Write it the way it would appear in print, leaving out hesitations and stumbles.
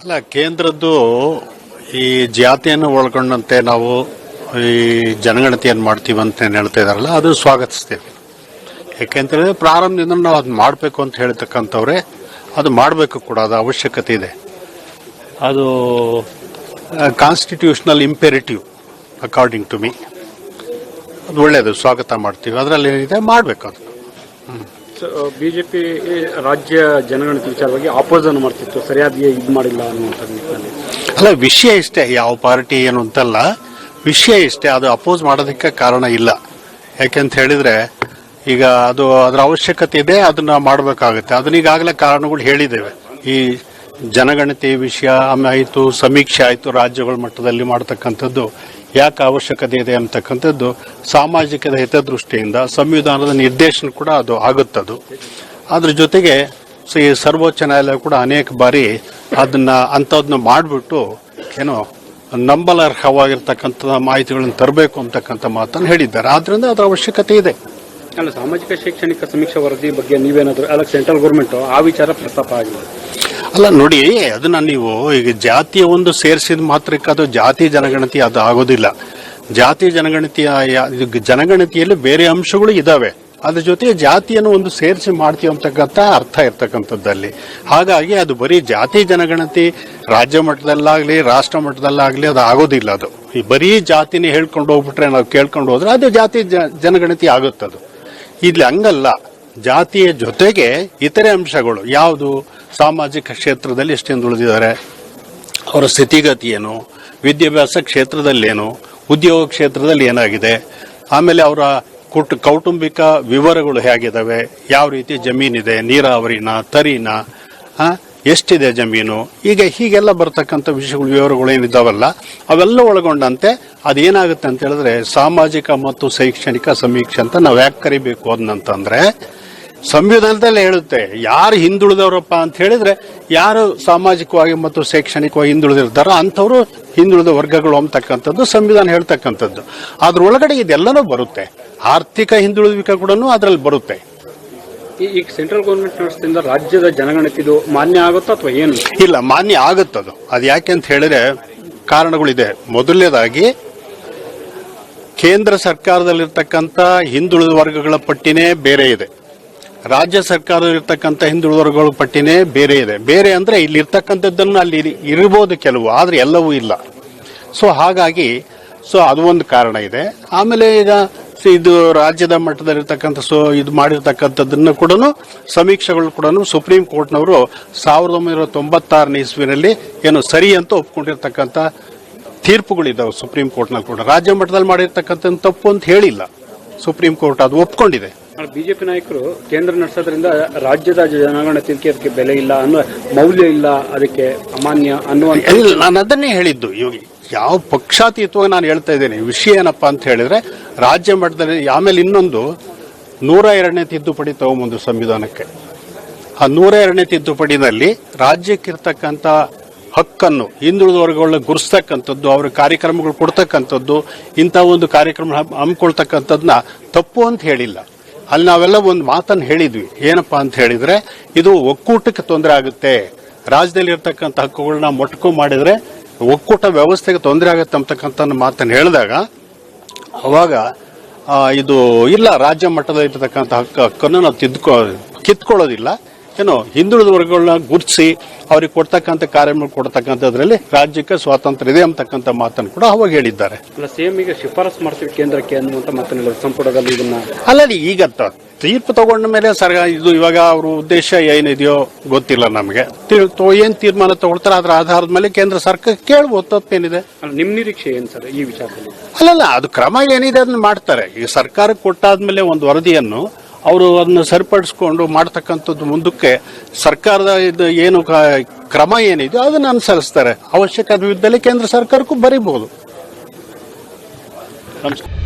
ಅಲ್ಲ, ಕೇಂದ್ರದ್ದು ಈ ಜಾತಿಯನ್ನು ಒಳಗೊಂಡಂತೆ ನಾವು ಈ ಜನಗಣತಿಯನ್ನು ಮಾಡ್ತೀವಿ ಅಂತ ಏನು ಹೇಳ್ತಾ ಇದಾರಲ್ಲ, ಅದು ಸ್ವಾಗತಿಸ್ತೇವೆ. ಯಾಕೆಂತಂದ್ರೆ ಪ್ರಾರಂಭದಿಂದ ನಾವು ಅದು ಮಾಡಬೇಕು ಅಂತ ಹೇಳ್ತಕ್ಕಂಥವ್ರೆ, ಅದು ಮಾಡಬೇಕು ಕೂಡ, ಅದು ಅವಶ್ಯಕತೆ ಇದೆ. ಅದು constitutional imperative according to me. ಅದು ಒಳ್ಳೆಯದು, ಸ್ವಾಗತ ಮಾಡ್ತೀವಿ. ಅದರಲ್ಲಿ ಏನಿದೆ ಮಾಡಬೇಕು ಅದು. ಬಿಜೆಪಿ ರಾಜ್ಯ ಜನಗಣತಿ ವಿಚಾರವಾಗಿ ಆಪೋಸನ್ ಮಾಡ್ತಿತ್ತು, ಸರಿಯಾಗಿ ಇದು ಮಾಡಿಲ್ಲ ಅನ್ನುವಂಥದ್ದು. ಅಲ್ಲ, ವಿಷಯ ಇಷ್ಟೇ, ಯಾವ ಪಾರ್ಟಿ ಏನು ಅಂತಲ್ಲ, ವಿಷಯ ಇಷ್ಟೇ. ಅದು ಅಪೋಸ್ ಮಾಡೋದಕ್ಕೆ ಕಾರಣ ಇಲ್ಲ. ಯಾಕೆಂತ ಹೇಳಿದ್ರೆ ಈಗ ಅದು ಅದರ ಅವಶ್ಯಕತೆ ಇದೆ, ಅದನ್ನ ಮಾಡಬೇಕಾಗುತ್ತೆ. ಅದನ್ನ ಈಗಾಗಲೇ ಕಾರಣಗಳು ಹೇಳಿದ್ದೇವೆ. ಈ ಜನಗಣತಿ ವಿಷಯ ಆಯಿತು, ಸಮೀಕ್ಷೆ ಆಯಿತು, ರಾಜ್ಯಗಳ ಮಟ್ಟದಲ್ಲಿ ಮಾಡತಕ್ಕಂಥದ್ದು ಯಾಕೆ ಅವಶ್ಯಕತೆ ಇದೆ ಅಂತಕ್ಕಂಥದ್ದು ಸಾಮಾಜಿಕದ ಹಿತದೃಷ್ಟಿಯಿಂದ ಸಂವಿಧಾನದ ನಿರ್ದೇಶನ ಕೂಡ ಅದು ಆಗುತ್ತದು. ಅದ್ರ ಜೊತೆಗೆ ಈ ಸರ್ವೋಚ್ಚ ನ್ಯಾಯಾಲಯ ಕೂಡ ಅನೇಕ ಬಾರಿ ಅದನ್ನ ಅಂಥದನ್ನ ಮಾಡಿಬಿಟ್ಟು ಏನೋ ನಂಬಲರ್ಹವಾಗಿರ್ತಕ್ಕಂಥ ಮಾಹಿತಿಗಳನ್ನು ತರಬೇಕು ಅಂತಕ್ಕಂಥ ಮಾತನ್ನು ಹೇಳಿದ್ದಾರೆ. ಆದ್ರಿಂದ ಅದರ ಅವಶ್ಯಕತೆ ಇದೆ. ಅಲ್ಲ, ಸಾಮಾಜಿಕ ಶೈಕ್ಷಣಿಕ ಸಮೀಕ್ಷಾ ವರದಿ ಬಗ್ಗೆ ನೀವೇನಾದರೂ ಅಲ್ಲ, ಸೆಂಟ್ರಲ್ ಗೌರ್ಮೆಂಟ್ ಆ ವಿಚಾರ ಪ್ರಸ್ತಾಪ ಆಗಿದೆ. ಅಲ್ಲ ನೋಡಿ, ಅದನ್ನ ನೀವು ಈಗ ಜಾತಿಯ ಒಂದು ಸೇರಿಸಿದ ಮಾತ್ರಕ್ಕೆ ಅದು ಜಾತಿ ಜನಗಣತಿ ಅದು ಆಗೋದಿಲ್ಲ. ಜಾತಿ ಜನಗಣತಿಯಲ್ಲಿ ಬೇರೆ ಅಂಶಗಳು ಇದಾವೆ. ಅದ್ರ ಜೊತೆಗೆ ಜಾತಿಯನ್ನು ಒಂದು ಸೇರಿಸಿ ಮಾಡ್ತೀವಿ ಅಂತಕ್ಕಂಥ ಅರ್ಥ ಇರ್ತಕ್ಕಂಥದ್ದಲ್ಲಿ. ಹಾಗಾಗಿ ಅದು ಬರೀ ಜಾತಿ ಜನಗಣತಿ ರಾಜ್ಯ ಮಟ್ಟದಲ್ಲಾಗ್ಲಿ ರಾಷ್ಟ್ರ ಮಟ್ಟದಲ್ಲಾಗ್ಲಿ ಅದು ಆಗೋದಿಲ್ಲ. ಅದು ಈ ಬರೀ ಜಾತಿನೇ ಹೇಳ್ಕೊಂಡು ಹೋಗ್ಬಿಟ್ರೆ, ನಾವು ಕೇಳ್ಕೊಂಡು ಹೋದ್ರೆ ಅದು ಜಾತಿ ಜನಗಣತಿ ಆಗುತ್ತದು. ಇಲ್ಲಿ ಹಂಗಲ್ಲ, ಜಾತಿಯ ಜೊತೆಗೆ ಇತರೆ ಅಂಶಗಳು ಯಾವುದು, ಸಾಮಾಜಿಕ ಕ್ಷೇತ್ರದಲ್ಲಿ ಎಷ್ಟು ಹಿಂದುಳಿದಿದ್ದಾರೆ, ಅವರ ಸ್ಥಿತಿಗತಿ ಏನು, ವಿದ್ಯಾಭ್ಯಾಸ ಕ್ಷೇತ್ರದಲ್ಲೇನು, ಉದ್ಯೋಗ ಕ್ಷೇತ್ರದಲ್ಲಿ ಏನಾಗಿದೆ, ಆಮೇಲೆ ಅವರ ಕೌಟುಂಬಿಕ ವಿವರಗಳು ಹೇಗಿದ್ದಾವೆ, ಯಾವ ರೀತಿ ಜಮೀನಿದೆ, ನೀರಾವರಿನ, ತರಿನ, ಎಷ್ಟಿದೆ ಜಮೀನು, ಹೀಗೆಲ್ಲ ಬರ್ತಕ್ಕಂಥ ವಿಷಯಗಳು, ವಿವರಗಳು ಏನಿದ್ದಾವಲ್ಲ ಅವೆಲ್ಲ ಒಳಗೊಂಡಂತೆ ಅದೇನಾಗುತ್ತೆ ಅಂತ ಹೇಳಿದ್ರೆ ಸಾಮಾಜಿಕ ಮತ್ತು ಶೈಕ್ಷಣಿಕ ಸಮೀಕ್ಷೆ ಅಂತ ನಾವು ಯಾಕೆ ಕರಿಬೇಕು ಅದನ್ನಂತಂದ್ರೆ, ಸಂವಿಧಾನದಲ್ಲೇ ಹೇಳುತ್ತೆ ಯಾರು ಹಿಂದುಳಿದವರಪ್ಪ ಅಂತ ಹೇಳಿದ್ರೆ, ಯಾರು ಸಾಮಾಜಿಕವಾಗಿ ಮತ್ತು ಶೈಕ್ಷಣಿಕವಾಗಿ ಹಿಂದುಳಿದಿರ್ತಾರೋ ಅಂಥವ್ರು ಹಿಂದುಳಿದ ವರ್ಗಗಳು ಅಂತಕ್ಕಂಥದ್ದು ಸಂವಿಧಾನ ಹೇಳ್ತಕ್ಕಂಥದ್ದು. ಅದ್ರೊಳಗಡೆ ಇದೆಲ್ಲನೂ ಬರುತ್ತೆ. ಆರ್ಥಿಕ ಹಿಂದುಳಿವಿಕೆ ಕೂಡ ಅದರಲ್ಲಿ ಬರುತ್ತೆ. ಈಗ ಸೆಂಟ್ರಲ್ ಗೌರ್ಮೆಂಟ್ ನಡೆಸ್ತಿಂದ ರಾಜ್ಯದ ಜನಗಣತಿದು ಮಾನ್ಯ ಆಗುತ್ತಾ ಅಥವಾ ಏನು? ಇಲ್ಲ, ಮಾನ್ಯ ಆಗುತ್ತದು. ಅದು ಯಾಕೆ ಅಂತ ಹೇಳಿದ್ರೆ ಕಾರಣಗಳಿದೆ. ಮೊದಲನೇದಾಗಿ ಕೇಂದ್ರ ಸರ್ಕಾರದಲ್ಲಿರ್ತಕ್ಕಂಥ ಹಿಂದುಳಿದ ವರ್ಗಗಳ ಪಟ್ಟಿನೇ ಬೇರೆ ಇದೆ, ರಾಜ್ಯ ಸರ್ಕಾರದಲ್ಲಿರ್ತಕ್ಕಂಥ ಹಿಂದುಳಿದ ವರ್ಗಗಳ ಪಟ್ಟಿನೇ ಬೇರೆ ಇದೆ. ಬೇರೆ ಅಂದ್ರೆ ಇಲ್ಲಿ ಇರ್ತಕ್ಕಂಥದ್ದನ್ನು ಅಲ್ಲಿ ಇರ್ಬೋದು ಕೆಲವು, ಆದ್ರೆ ಎಲ್ಲವೂ ಇಲ್ಲ. ಹಾಗಾಗಿ ಅದು ಒಂದು ಕಾರಣ ಇದೆ. ಆಮೇಲೆ ಈಗ ಇದು ರಾಜ್ಯದ ಮಟ್ಟದಲ್ಲಿರ್ತಕ್ಕಂಥ ಇದು ಮಾಡಿರ್ತಕ್ಕಂಥದ್ದನ್ನು ಕೂಡ ಸಮೀಕ್ಷೆಗಳು ಕೂಡ ಸುಪ್ರೀಂ ಕೋರ್ಟ್ನವರು 1996ನೇ ಇಸ್ವಿನಲ್ಲಿ ಏನು ಸರಿ ಅಂತ ಒಪ್ಕೊಂಡಿರ್ತಕ್ಕಂಥ ತೀರ್ಪುಗಳಿದ್ದಾವೆ ಸುಪ್ರೀಂ ಕೋರ್ಟ್ನಲ್ಲಿ ಕೂಡ. ರಾಜ್ಯ ಮಟ್ಟದಲ್ಲಿ ಮಾಡಿರ್ತಕ್ಕಂಥ ತಪ್ಪು ಅಂತ ಹೇಳಿಲ್ಲ ಸುಪ್ರೀಂ ಕೋರ್ಟ್, ಅದು ಒಪ್ಕೊಂಡಿದೆ. ಬಿಜೆಪಿ ನಾಯಕರು ಕೇಂದ್ರ ನಡೆಸೋದ್ರಿಂದ ರಾಜ್ಯದ ಜನಗಣತಿಗೆ ಅದಕ್ಕೆ ಬೆಲೆ ಇಲ್ಲ ಅನ್ನೋ, ಮೌಲ್ಯ ಇಲ್ಲ, ಅದಕ್ಕೆ ಅಮಾನ್ಯ ಅನ್ನುವಂಥ. ನಾನು ಅದನ್ನೇ ಹೇಳಿದ್ದು. ಯಾವ ಪಕ್ಷಾತೀತವಾಗಿ ನಾನು ಹೇಳ್ತಾ ಇದ್ದೇನೆ. ವಿಷಯ ಏನಪ್ಪಾ ಅಂತ ಹೇಳಿದ್ರೆ ರಾಜ್ಯ ಮಟ್ಟದಲ್ಲಿ. ಆಮೇಲೆ ಇನ್ನೊಂದು 102ನೇ ತಿದ್ದುಪಡಿ ತಗೊಂಬಂದು ಸಂವಿಧಾನಕ್ಕೆ. ಆ 102ನೇ ತಿದ್ದುಪಡಿನಲ್ಲಿ ರಾಜ್ಯಕ್ಕಿರ್ತಕ್ಕಂಥ ಹಕ್ಕನ್ನು ಹಿಂದುಳಿದ ವರ್ಗಗಳನ್ನ ಗುರುಸ್ತಕ್ಕಂಥದ್ದು, ಅವ್ರ ಕಾರ್ಯಕ್ರಮಗಳು ಕೊಡ್ತಕ್ಕಂಥದ್ದು, ಇಂಥ ಒಂದು ಕಾರ್ಯಕ್ರಮ ಹಮ್ಮಿಕೊಳ್ತಕ್ಕಂಥದ್ದನ್ನ ತಪ್ಪು ಅಂತ ಹೇಳಿಲ್ಲ. ಅಲ್ಲಿ ನಾವೆಲ್ಲ ಒಂದು ಮಾತನ್ನು ಹೇಳಿದ್ವಿ. ಏನಪ್ಪಾ ಅಂತ ಹೇಳಿದ್ರೆ, ಇದು ಒಕ್ಕೂಟಕ್ಕೆ ತೊಂದರೆ ಆಗುತ್ತೆ, ರಾಜ್ಯದಲ್ಲಿ ಇರ್ತಕ್ಕಂಥ ಹಕ್ಕುಗಳನ್ನ ಮೊಟಕು ಮಾಡಿದ್ರೆ ಒಕ್ಕೂಟ ವ್ಯವಸ್ಥೆಗೆ ತೊಂದರೆ ಆಗುತ್ತೆ ಅಂತಕ್ಕಂಥ ಮಾತನ್ನು ಹೇಳಿದಾಗ, ಅವಾಗ ಇದು ಇಲ್ಲ, ರಾಜ್ಯ ಮಟ್ಟದಲ್ಲಿ ಇರ್ತಕ್ಕಂಥ ಹಕ್ಕನ್ನು ನಾವು ಕಿತ್ಕೊಳ್ಳೋದಿಲ್ಲ, ಏನೋ ಹಿಂದುಳಿದ ವರ್ಗಗಳನ್ನ ಗುರುತಿಸಿ ಅವ್ರಿಗೆ ಕೊಡ್ತಕ್ಕಂಥ ಕಾರ್ಯಕ್ರಮ ಕೊಡ್ತಕ್ಕಂಥದ್ರಲ್ಲಿ ರಾಜ್ಯಕ್ಕೆ ಸ್ವಾತಂತ್ರ್ಯ ಇದೆ ಅಂತಕ್ಕಂಥ ಮಾತನ್ನು ಕೂಡ ಅವಾಗ ಹೇಳಿದ್ದಾರೆ. ಸೇಮ್ ಈಗ ಶಿಫಾರಸು ಮಾಡ್ತೀವಿ ಕೇಂದ್ರಕ್ಕೆ ಅನ್ನುವಂಥ ಮಾತನ್ನ ಸಂಪುಟದಲ್ಲಿ ಇದನ್ನ ಅಲ್ಲಲ್ಲಿ ಈಗ ತೀರ್ಪು ತಗೊಂಡ ಮೇಲೆ ಇದು ಇವಾಗ ಅವ್ರ ಉದ್ದೇಶ ಏನಿದೆಯೋ ಗೊತ್ತಿಲ್ಲ ನಮಗೆ. ಏನ್ ತೀರ್ಮಾನ ತಗೊಳ್ತಾರೆ ಅದ್ರ ಆಧಾರದ ಮೇಲೆ ಕೇಂದ್ರ ಸರ್ಕಾರ ಕೇಳ್ಬೋದು, ತಪ್ಪೇನಿದೆ. ನಿಮ್ ನಿರೀಕ್ಷೆ ಏನ್ ಸರ್ ಈ ವಿಚಾರದಲ್ಲಿ? ಅಲ್ಲಲ್ಲ, ಅದು ಕ್ರಮ ಏನಿದೆ ಅದನ್ನ ಮಾಡ್ತಾರೆ. ಈಗ ಸರ್ಕಾರಕ್ಕೆ ಕೊಟ್ಟಾದ್ಮೇಲೆ ಒಂದು ವರದಿಯನ್ನು ಅವರು ಅದನ್ನ ಸರಿಪಡಿಸ್ಕೊಂಡು ಮಾಡ್ತಕ್ಕಂಥದ್ದು ಮುಂದಕ್ಕೆ ಸರ್ಕಾರದ ಇದು ಏನು ಕ್ರಮ ಏನಿದೆಯೋ ಅದನ್ನ ಅನುಸರಿಸ್ತಾರೆ. ಅವಶ್ಯಕತೆ ಇದ್ದಲ್ಲಿ ಕೇಂದ್ರ ಸರ್ಕಾರಕ್ಕೂ ಬರೀಬಹುದು. ನಮಸ್ಕಾರ.